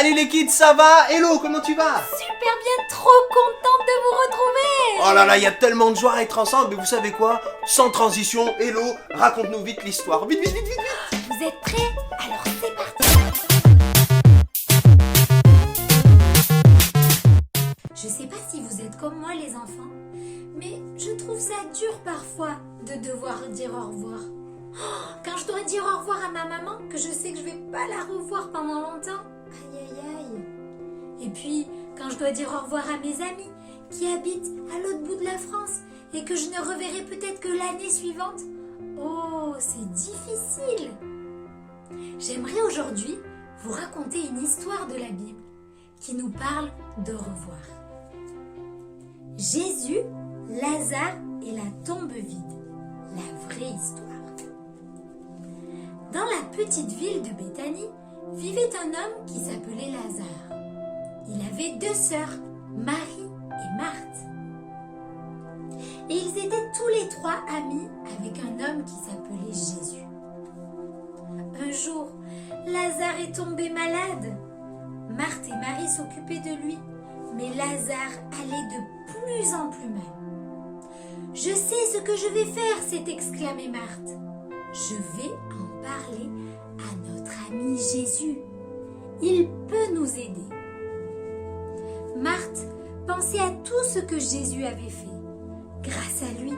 Salut les kids, ça va? Hello, comment tu vas? Super bien, trop contente de vous retrouver. Oh là là, il y a tellement de joie à être ensemble, mais vous savez quoi? Sans transition, hello, raconte-nous vite l'histoire. Vite, vite, vite, vite, vite. Vous êtes prêts? Alors c'est parti. Je sais pas si vous êtes comme moi les enfants, mais je trouve ça dur parfois de devoir dire au revoir. Quand je dois dire au revoir à ma maman, que je sais que je vais pas la revoir pendant longtemps, aïe aïe aïe. Et puis, quand je dois dire au revoir à mes amis qui habitent à l'autre bout de la France et que je ne reverrai peut-être que l'année suivante, oh, c'est difficile. J'aimerais aujourd'hui vous raconter une histoire de la Bible qui nous parle de revoir. Jésus, Lazare et la tombe vide, la vraie histoire. Dans la petite ville de Béthanie vivait un homme qui s'appelait Lazare. Il avait 2 sœurs, Marie et Marthe. Et ils étaient tous les 3 amis avec un homme qui s'appelait Jésus. Un jour, Lazare est tombé malade. Marthe et Marie s'occupaient de lui, mais Lazare allait de plus en plus mal. « Je sais ce que je vais faire !» s'est exclamée Marthe. « Je vais en parler à notre ami Jésus. Il peut nous aider. » Marthe pensait à tout ce que Jésus avait fait. Grâce à lui,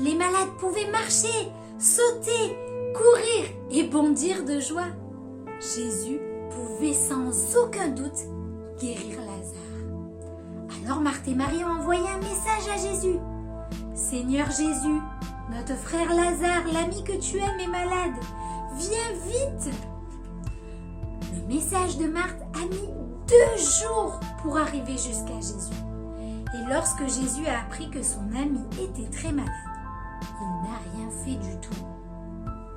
les malades pouvaient marcher, sauter, courir et bondir de joie. Jésus pouvait sans aucun doute guérir Lazare. Alors Marthe et Marie ont envoyé un message à Jésus. « Seigneur Jésus, notre frère Lazare, l'ami que tu aimes, est malade. Viens vite !» Le message de Marthe a mis 2 jours pour arriver jusqu'à Jésus. Et lorsque Jésus a appris que son ami était très malade, il n'a rien fait du tout.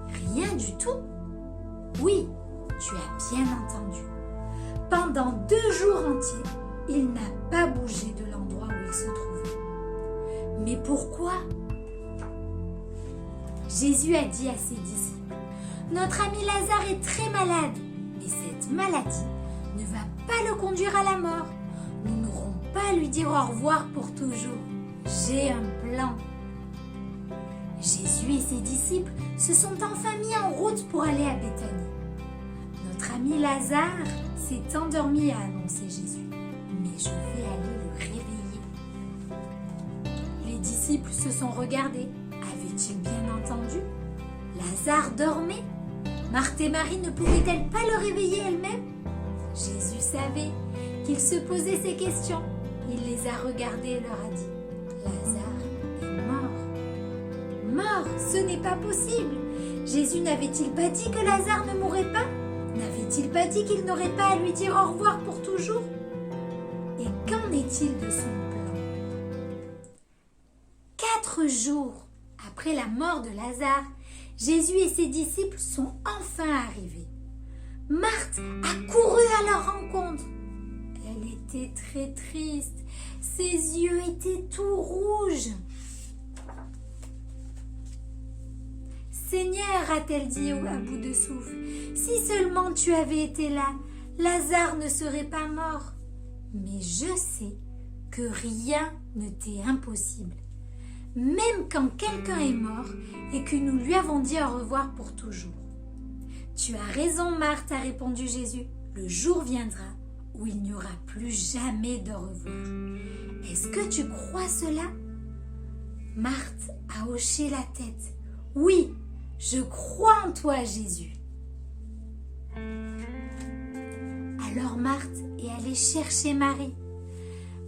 Rien du tout? Oui, tu as bien entendu. Pendant 2 jours entiers, il n'a pas bougé de l'endroit où il se trouvait. Mais pourquoi? Jésus a dit à ses disciples, « Notre ami Lazare est très malade, et cette maladie ne va pas le conduire à la mort. Nous n'aurons pas à lui dire au revoir pour toujours. J'ai un plan. » Jésus et ses disciples se sont enfin mis en route pour aller à Béthanie. Notre ami Lazare s'est endormi, a annoncé Jésus, mais je vais aller le réveiller. Les disciples se sont regardés. Avait-il bien entendu? Lazare dormait. Marthe et Marie ne pouvaient-elles pas le réveiller elles-mêmes? Jésus savait qu'il se posait ces questions. Il les a regardés et leur a dit, « Lazare est mort. » Mort, ce n'est pas possible. Jésus n'avait-il pas dit que Lazare ne mourrait pas? N'avait-il pas dit qu'il n'aurait pas à lui dire au revoir pour toujours? Et qu'en est-il de son plan? 4 jours après la mort de Lazare, Jésus et ses disciples sont enfin arrivés. Marthe a couru à leur rencontre. Elle était très triste. Ses yeux étaient tout rouges. « Seigneur, a-t-elle dit à bout de souffle, si seulement tu avais été là, Lazare ne serait pas mort. Mais je sais que rien ne t'est impossible. Même quand quelqu'un est mort et que nous lui avons dit au revoir pour toujours. » « Tu as raison, Marthe, a répondu Jésus. Le jour viendra où il n'y aura plus jamais de revoir. Est-ce que tu crois cela? Marthe a hoché la tête. Oui, je crois en toi, Jésus. Alors Marthe est allée chercher Marie.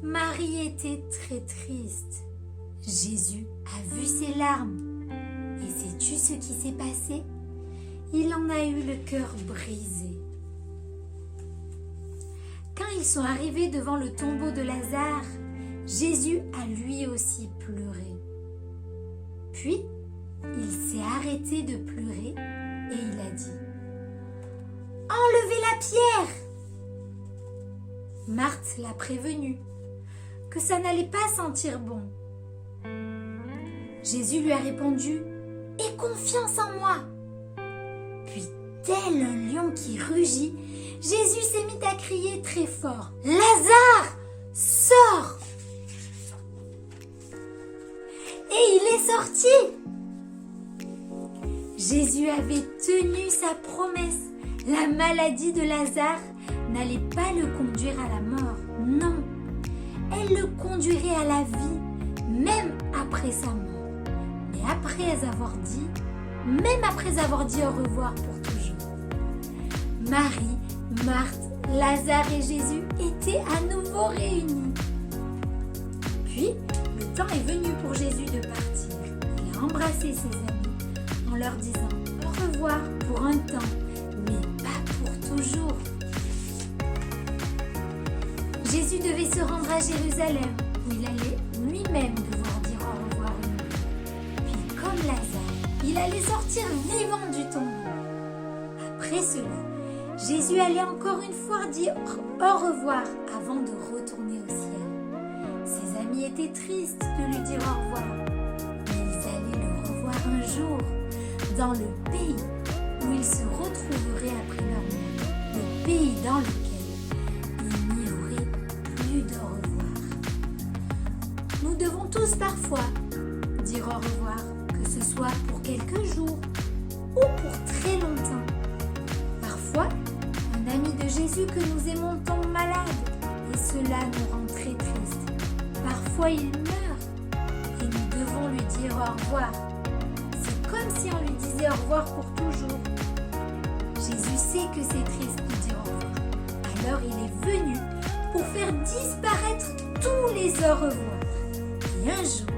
Marie était très triste. Jésus a vu ses larmes. Et sais-tu ce qui s'est passé? Il en a eu le cœur brisé. Quand ils sont arrivés devant le tombeau de Lazare, Jésus a lui aussi pleuré. Puis, il s'est arrêté de pleurer et il a dit « Enlevez la pierre !» Marthe l'a prévenu que ça n'allait pas sentir bon. Jésus lui a répondu « Aie confiance en moi !» Puis, tel un lion qui rugit, Jésus s'est mis à crier très fort. Lazare, sors! Et il est sorti. Jésus avait tenu sa promesse. La maladie de Lazare n'allait pas le conduire à la mort. Non, elle le conduirait à la vie, même après sa mort. Mais même après avoir dit au revoir pour toujours. Marie, Marthe, Lazare et Jésus étaient à nouveau réunis. Puis, le temps est venu pour Jésus de partir. Il a embrassé ses amis en leur disant au revoir pour un temps, mais pas pour toujours. Jésus devait se rendre à Jérusalem, où il allait lui-même devoir dire au revoir au monde. Puis, comme Lazare, il allait sortir vivant du tombeau. Après cela, Jésus allait encore une fois dire au revoir avant de retourner au ciel. Ses amis étaient tristes de lui dire au revoir, mais ils allaient le revoir un jour dans le pays où ils se retrouveraient après leur mort, le pays dans lequel il n'y aurait plus de revoir. Nous devons tous parfois dire au revoir, que ce soit pour quelques jours ou pour très longtemps. Parfois, un ami de Jésus que nous aimons tombe malade et cela nous rend très tristes. Parfois, il meurt et nous devons lui dire au revoir. C'est comme si on lui disait au revoir pour toujours. Jésus sait que c'est triste de dire au revoir. Alors il est venu pour faire disparaître tous les au revoir. Et un jour,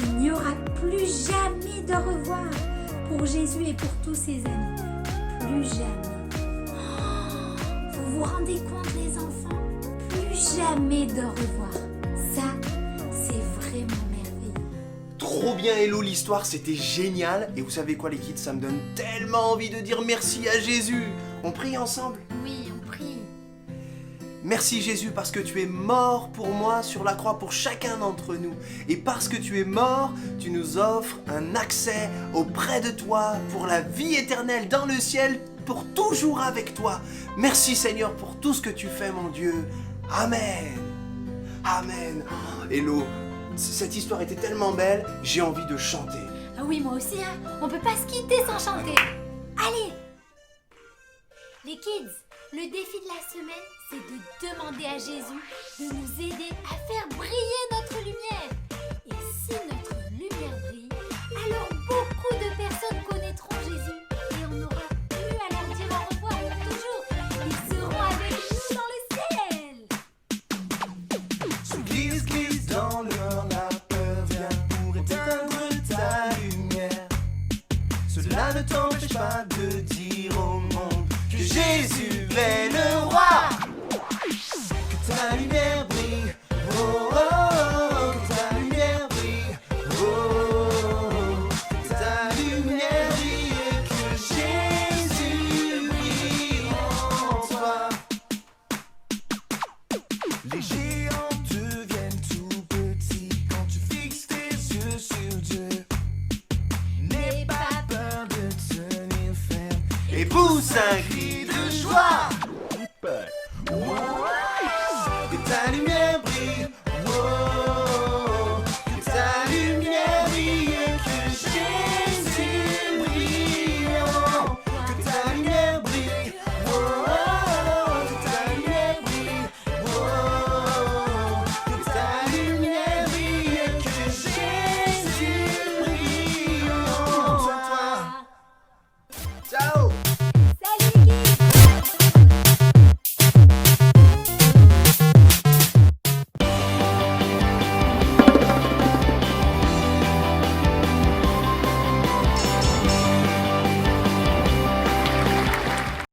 il n'y aura plus jamais d'au revoir pour Jésus et pour tous ses amis. Plus jamais. Vous vous rendez compte les enfants? Plus jamais d'au revoir. Ça, c'est vraiment merveilleux. Trop bien Hello, l'histoire c'était génial. Et vous savez quoi les kids, ça me donne tellement envie de dire merci à Jésus. On prie ensemble? Oui, on prie. Merci Jésus parce que tu es mort pour moi sur la croix pour chacun d'entre nous. Et parce que tu es mort, tu nous offres un accès auprès de toi pour la vie éternelle dans le ciel, pour toujours avec toi. Merci Seigneur pour tout ce que tu fais mon Dieu. Amen. Amen. Oh, Hello, cette histoire était tellement belle, j'ai envie de chanter. Ah oui, moi aussi, hein. On peut pas se quitter sans chanter. Allez! Les kids, le défi de la semaine, c'est de demander à Jésus de nous aider à faire briller notre lumière. Et si notre lumière brille, alors beaucoup de personnes connaîtront Jésus et on n'aura plus à leur dire au revoir pour toujours. Ils seront avec nous dans le ciel. Glisse, glisse dans l'heure, la peur vient pour éteindre ta lumière. Cela ne t'empêche pas de dire au monde que Jésus est le roi. Que ta lumière brille, oh, oh, oh, que ta lumière brille, oh, oh, oh, que ta lumière brille et que Jésus brille en toi. Les géants deviennent tout petits quand tu fixes tes yeux sur Dieu. N'aie pas peur de tenir ferme et pousse un cri de joie.